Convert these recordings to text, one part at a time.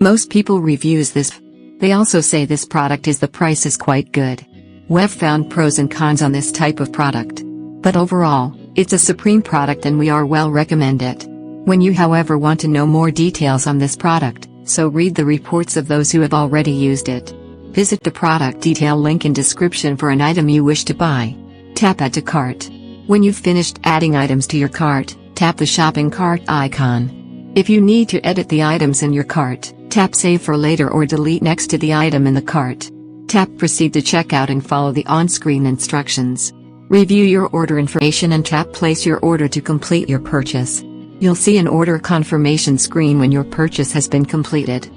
Most people reviews this. They also say this product is the price is quite good. We've found pros and cons on this type of product. But overall, it's a supreme product and we are well recommend it. When you however want to know more details on this product, so read the reports of those who have already used it. Visit the product detail link in description for an item you wish to buy. Tap Add to Cart. When you've finished adding items to your cart, tap the shopping cart icon. If you need to edit the items in your cart, tap Save for later or delete next to the item in the cart. Tap Proceed to checkout and follow the on-screen instructions. Review your order information and tap Place your order to complete your purchase. You'll see an order confirmation screen when your purchase has been completed.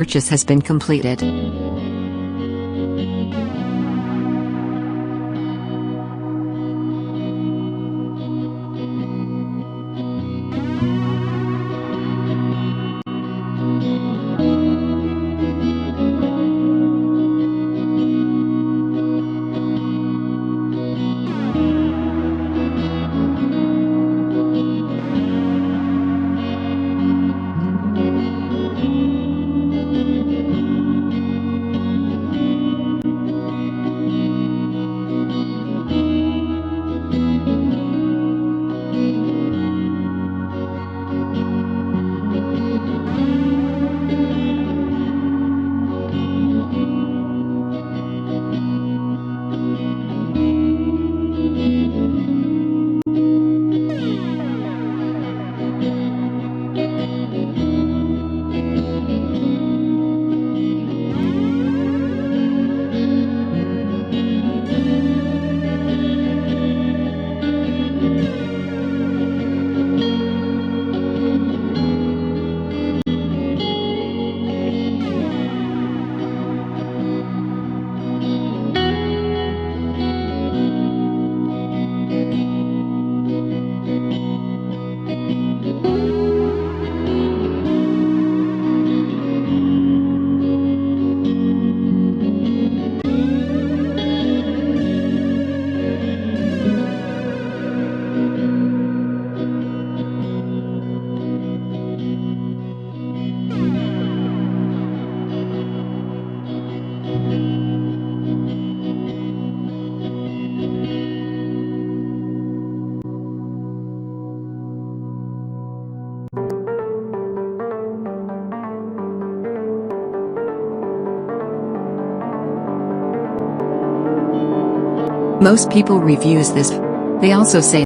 Most people reviews this. They also say